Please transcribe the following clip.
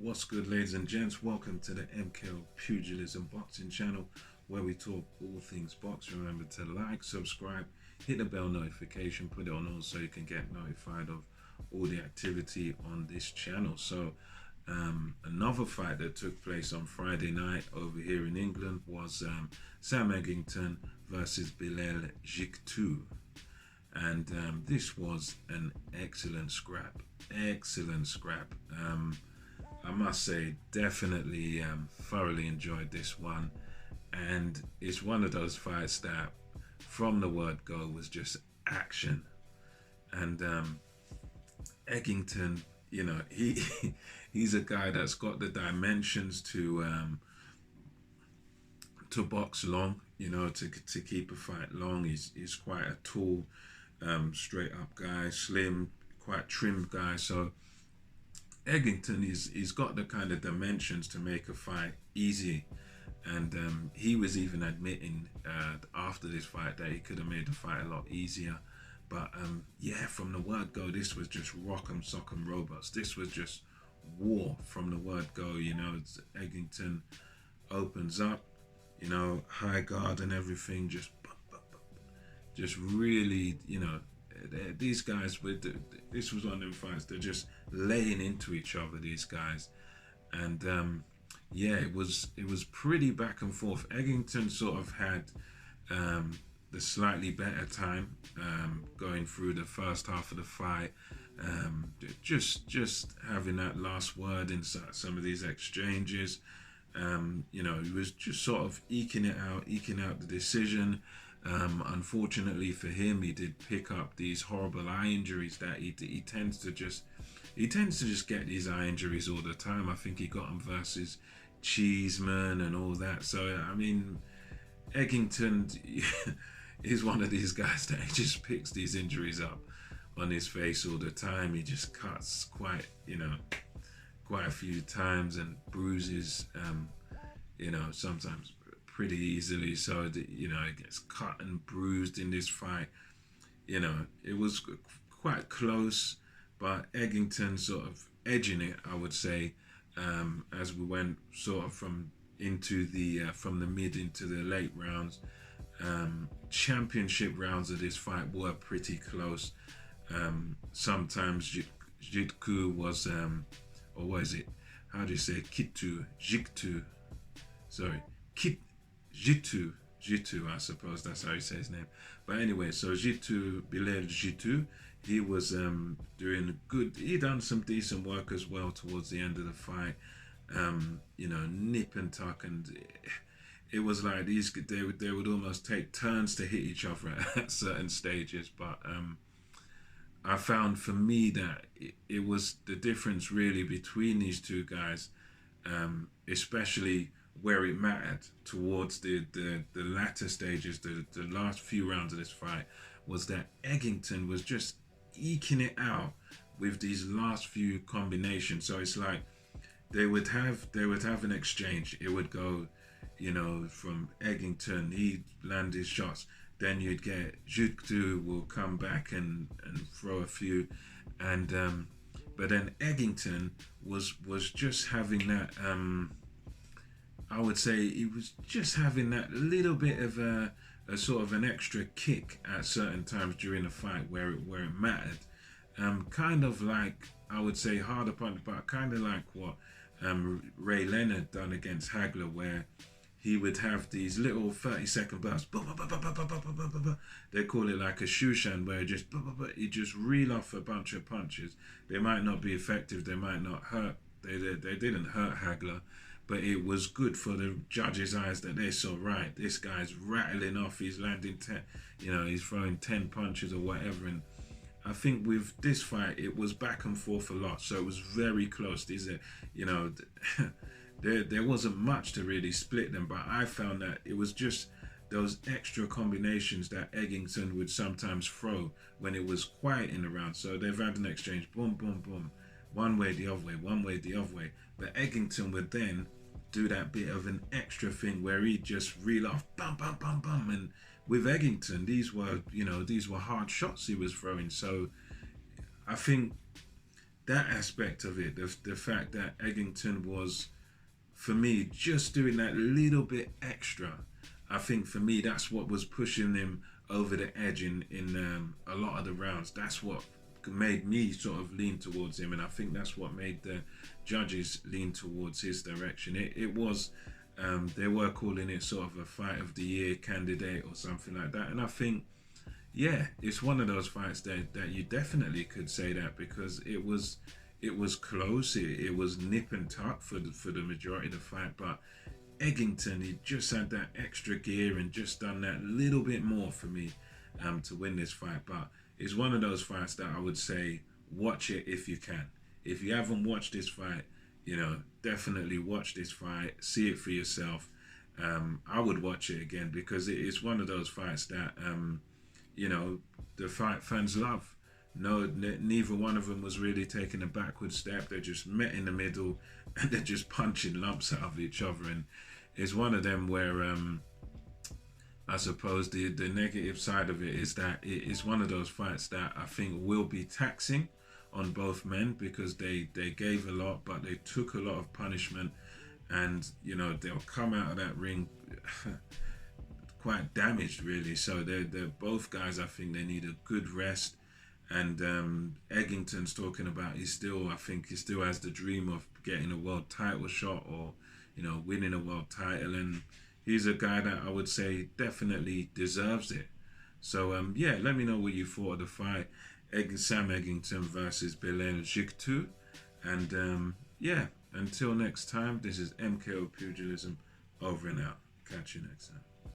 What's good, ladies and gents? Welcome to the MKO Pugilism Boxing channel where we talk all things box. Remember to like, subscribe, hit the bell notification, put it on all so you can get notified of all the activity on this channel. So, another fight that took place on Friday night over here in England was Sam Eggington versus Bilel Jkitou. And this was an excellent scrap. Excellent scrap. I must say, definitely thoroughly enjoyed this one. And it's one of those fights that, from the word go, was just action. And Eggington, he's a guy that's got the dimensions to box long, to keep a fight long. He's quite a tall, straight up guy, slim, quite trimmed guy. So Eggington, he's got the kind of dimensions to make a fight easy. And he was even admitting after this fight that he could have made the fight a lot easier. But yeah, from the word go, this was just rock'em sock'em robots. This was just war from the word go. Eggington opens up, high guard and everything, just really, these guys this was one of them fights. They're just laying into each other, these guys, and yeah, it was pretty back and forth. Eggington sort of had the slightly better time going through the first half of the fight, just having that last word in some of these exchanges. He was just sort of eking out the decision. Unfortunately for him, he did pick up these horrible eye injuries that he tends to just get these eye injuries all the time. I think he got them versus Cheeseman and all that. So I mean, Eggington is one of these guys that he just picks these injuries up on his face all the time. He just cuts quite a few times and bruises, sometimes pretty easily. So it gets cut and bruised in this fight. It was quite close, but Eggington sort of edging it, I would say, as we went sort of from the mid into the late rounds. Championship rounds of this fight were pretty close. Sometimes Jkitou was, or what is it? How do you say Jkitou? Sorry, Jkitou, I suppose that's how you say his name. But anyway, so Bilel Jkitou, he was doing good. He done some decent work as well towards the end of the fight. Nip and tuck, and it was like they would almost take turns to hit each other at certain stages. But I found for me that it was the difference really between these two guys, especially where it mattered towards the latter stages, the last few rounds of this fight, was that Eggington was just eking it out with these last few combinations. So it's like they would have an exchange. It would go, from Eggington, he'd land his shots. Then you'd get Jkitou will come back and throw a few, and but then Eggington was just having that. I would say he was just having that little bit of a sort of an extra kick at certain times during the fight where it mattered. Kind of like, I would say, harder punch, but kind of like what Ray Leonard done against Hagler, where he would have these little 30-second bursts. They call it like a Shushan, where he just reel off a bunch of punches. They might not be effective, they might not hurt. They didn't hurt Hagler, but it was good for the judges' eyes that they saw, right, this guy's rattling off, he's landing 10, he's throwing 10 punches or whatever. And I think with this fight, it was back and forth a lot, so it was very close. These are, there wasn't much to really split them, but I found that it was just those extra combinations that Eggington would sometimes throw when it was quiet in the round. So they've had an exchange, boom, boom, boom, one way, the other way, one way, the other way. But Eggington would then do that bit of an extra thing where he'd just reel off, bum, bum, bum, bum. And with Eggington, these were hard shots he was throwing. So I think that aspect of it, the fact that Eggington was, for me, just doing that little bit extra. I think for me, that's what was pushing him over the edge in a lot of the rounds. That's what made me sort of lean towards him, and I think that's what made the judges lean towards his direction. It was, they were calling it sort of a fight of the year candidate or something like that, and I think, yeah, it's one of those fights that you definitely could say that, because it was close. It was nip and tuck for the majority of the fight, but Eggington, he just had that extra gear and just done that little bit more for me to win this fight. But it's one of those fights that I would say watch it if you can. If you haven't watched this fight, definitely watch this fight, see it for yourself. I would watch it again because it's one of those fights that you know the fight fans love. No, neither one of them was really taking a backward step. They just met in the middle, and they're just punching lumps out of each other. And it's one of them where I suppose the negative side of it is that it's one of those fights that I think will be taxing on both men, because they gave a lot, but they took a lot of punishment, and they'll come out of that ring quite damaged, really. So they're both guys. I think they need a good rest. And Eggington's talking about I think he still has the dream of getting a world title shot, or winning a world title, and he's a guy that I would say definitely deserves it. So yeah, let me know what you thought of the fight. Sam Eggington versus Bilel Jkitou. And yeah, until next time, this is MKO Pugilism, over and out. Catch you next time.